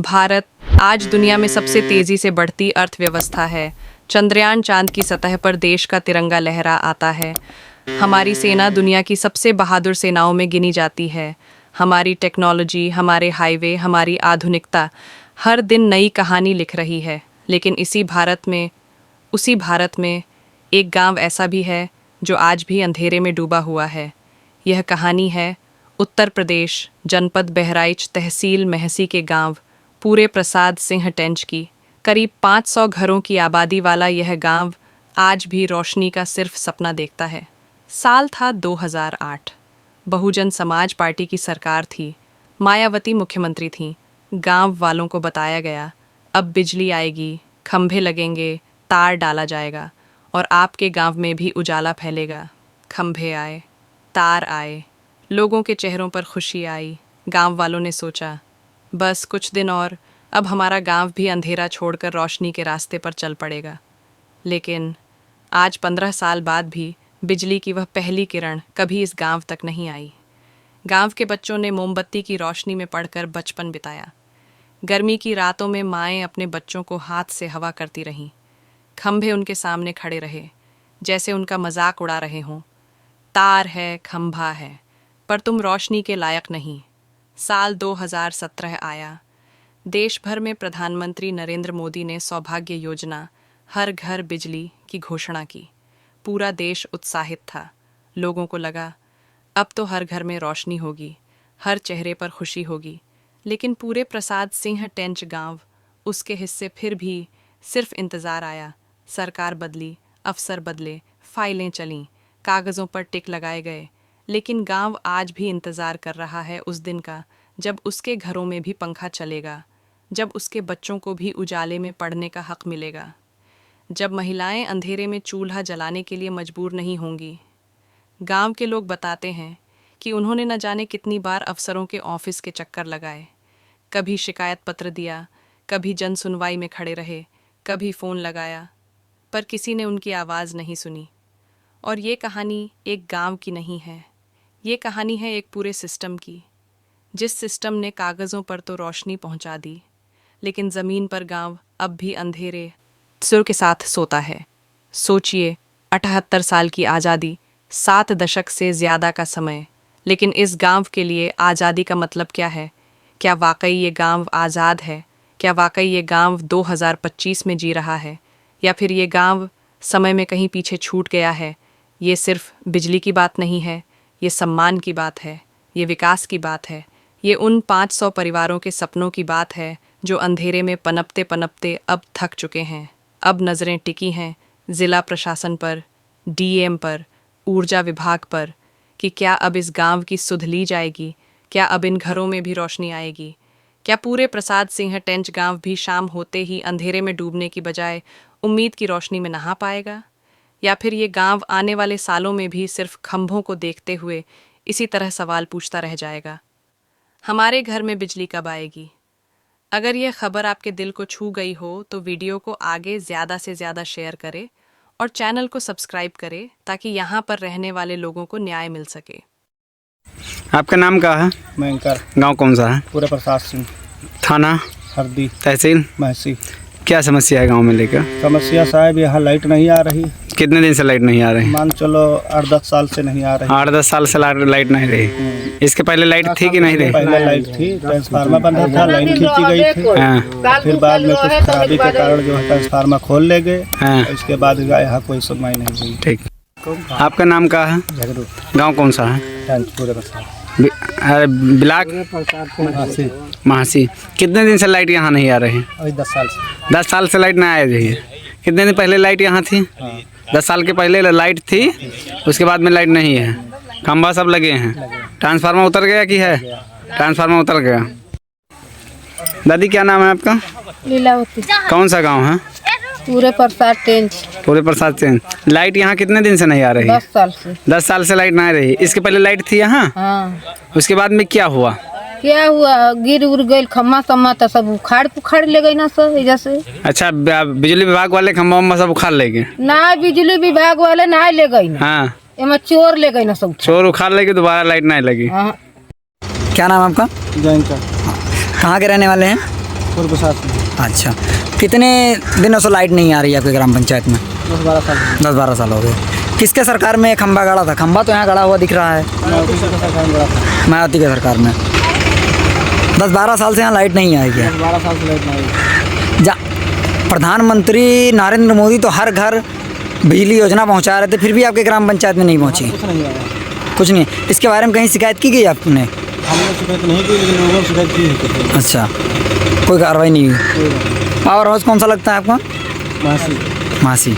भारत आज दुनिया में सबसे तेजी से बढ़ती अर्थव्यवस्था है। चंद्रयान चांद की सतह पर देश का तिरंगा लहरा आता है। हमारी सेना दुनिया की सबसे बहादुर सेनाओं में गिनी जाती है। हमारी टेक्नोलॉजी, हमारे हाईवे, हमारी आधुनिकता हर दिन नई कहानी लिख रही है। लेकिन उसी भारत में एक गांव ऐसा भी है जो आज भी अंधेरे में डूबा हुआ है। यह कहानी है उत्तर प्रदेश, जनपद बहराइच, तहसील महसी के गांव पूरे प्रसाद सिंह टेंच की। करीब 500 घरों की आबादी वाला यह गांव आज भी रोशनी का सिर्फ सपना देखता है। साल था 2008। बहुजन समाज पार्टी की सरकार थी। मायावती मुख्यमंत्री थीं। गांव वालों को बताया गया, अब बिजली आएगी, खंभे लगेंगे, तार डाला जाएगा और आपके गांव में भी उजाला फैलेगा। खंभे आए, तार आए, लोगों के चेहरों पर खुशी आई। गांव वालों ने सोचा, बस कुछ दिन और, अब हमारा गांव भी अंधेरा छोड़कर रोशनी के रास्ते पर चल पड़ेगा। लेकिन आज 15 साल बाद भी बिजली की वह पहली किरण कभी इस गांव तक नहीं आई। गांव के बच्चों ने मोमबत्ती की रोशनी में पढ़कर बचपन बिताया। गर्मी की रातों में माएँ अपने बच्चों को हाथ से हवा करती रहीं। खंभे उनके सामने खड़े रहे, जैसे उनका मजाक उड़ा रहे हों। तार है, खंभा है, पर तुम रोशनी के लायक नहीं। साल 2017 आया। देश भर में प्रधानमंत्री नरेंद्र मोदी ने सौभाग्य योजना, हर घर बिजली की घोषणा की। पूरा देश उत्साहित था। लोगों को लगा, अब तो हर घर में रोशनी होगी, हर चेहरे पर खुशी होगी। लेकिन पूरे प्रसाद सिंह टेंच गांव, उसके हिस्से फिर भी सिर्फ इंतज़ार आया। सरकार बदली, अफसर बदले, फाइलें चलीं, कागज़ों पर टिक लगाए गए, लेकिन गांव आज भी इंतज़ार कर रहा है उस दिन का जब उसके घरों में भी पंखा चलेगा, जब उसके बच्चों को भी उजाले में पढ़ने का हक मिलेगा, जब महिलाएं अंधेरे में चूल्हा जलाने के लिए मजबूर नहीं होंगी। गांव के लोग बताते हैं कि उन्होंने न जाने कितनी बार अफसरों के ऑफिस के चक्कर लगाए, कभी शिकायत पत्र दिया, कभी जन सुनवाई में खड़े रहे, कभी फ़ोन लगाया, पर किसी ने उनकी आवाज़ नहीं सुनी। और ये कहानी एक गांव की नहीं है, ये कहानी है एक पूरे सिस्टम की, जिस सिस्टम ने कागज़ों पर तो रोशनी पहुंचा दी, लेकिन ज़मीन पर गांव अब भी अंधेरे सुर के साथ सोता है। सोचिए, 78 साल की आज़ादी, 7 दशक से ज़्यादा का समय, लेकिन इस गांव के लिए आज़ादी का मतलब क्या है? क्या वाकई ये गांव आज़ाद है? क्या वाकई ये गांव 2025 में जी रहा है? या फिर ये गांव समय में कहीं पीछे छूट गया है? ये सिर्फ बिजली की बात नहीं है, ये सम्मान की बात है, ये विकास की बात है, ये उन 500 परिवारों के सपनों की बात है जो अंधेरे में पनपते पनपते अब थक चुके हैं। अब नज़रें टिकी हैं ज़िला प्रशासन पर, डीएम पर, ऊर्जा विभाग पर कि क्या अब इस गांव की सुध ली जाएगी? क्या अब इन घरों में भी रोशनी आएगी? क्या पूरे प्रसाद सिंह टेंच गांव भी शाम होते ही अंधेरे में डूबने की बजाय उम्मीद की रोशनी में नहा पाएगा? या फिर ये गांव आने वाले सालों में भी सिर्फ खंभों को देखते हुए इसी तरह सवाल पूछता रह जाएगा, हमारे घर में बिजली कब आएगी? अगर ये खबर आपके दिल को छू गई हो तो वीडियो को आगे ज़्यादा से ज़्यादा शेयर करें और चैनल को सब्सक्राइब करें ताकि यहाँ पर रहने वाले लोगों को न्याय मिल सके। आपका नाम क्या है? मयंकर। गांव कौन सा है? पूरे प्रसाद सिंह। थाना? हरदी। तहसील? महसी। क्या समस्या है गांव में लेकर? समस्या साहब, यहाँ लाइट नहीं आ रही। कितने दिन से लाइट नहीं आ रही? मान चलो 8-10 साल से नहीं आ रही। 8-10 साल से लाइट नहीं रही। इसके पहले लाइट थी कि नहीं रही? पहले लाइट थी, ट्रांसफार्मर बंधा था, लाइन खींची गई थी। हाँ। फिर बाद में कुछ खराबी के कारण जो है ट्रांसफार्मर खोल ले गए। हाँ। इसके बाद यहाँ कोई सुनवाई नहीं हुई। ठीक। आपका नाम क्या है? झगड़ू। गाँव कौन सा है? पूरे प्रसाद। ब्लाक? महासी। कितने दिन से लाइट यहाँ नहीं आ रही? अभी 10 साल से। 10 साल से लाइट नहीं आ रही है। कितने दिन पहले लाइट यहाँ थी? 10 साल के पहले लाइट थी, उसके बाद में लाइट नहीं है। खंभा सब लगे हैं। ट्रांसफार्मर उतर गया कि है? ट्रांसफार्मर उतर गया। दादी क्या नाम है आपका? लीलावती। कौन सा गांव है? पूरे प्रसाद टेंच। पूरे प्रसाद से। लाइट यहाँ कितने दिन से नहीं आ रही? 10 साल से। 10 साल से लाइट नहीं रही। इसके पहले लाइट थी यहाँ? हाँ। उसके बाद में क्या हुआ? क्या हुआ, गिर उड़ गई खम्मा सम्मा तो सब उखाड़ पुखाड़ ले गई ना सर एजा से। अच्छा, बिजली विभाग वाले खम्भा उम्बा सब उखाड़ ले गए? ना, बिजली विभाग वाले ना ले गई ना। हाँ। एमा चोर ले गई ना सब। चोर उखाड़ ले गए, दोबारा लाइट नहीं लगी। हाँ। क्या नाम आपका? जयंकर। कहाँ के रहने वाले हैं? पूर्व शासन अच्छा, कितने दिनों से लाइट नहीं आ रही है आपके ग्राम पंचायत में? 10-12 साल 10-12 साल हो गए। किसके सरकार में खंबा गाड़ा था? खंबा तो यहाँ गड़ा हुआ दिख रहा है, मायावती के सरकार में। 10-12 साल से यहाँ लाइट नहीं आई है। 12 साल से लाइट नहीं आई। जा प्रधानमंत्री नरेंद्र मोदी तो हर घर बिजली योजना पहुँचा रहे थे, फिर भी आपके ग्राम पंचायत में नहीं पहुँची? कुछ नहीं आया। कुछ नहीं। इसके बारे में कहीं शिकायत की गई आपने? हमने शिकायत नहीं की, लेकिन लोगों ने शिकायत की है। अच्छा, कोई कार्रवाई नहीं हुई। पावर हाउस कौन सा लगता है आपको? मासी मासी।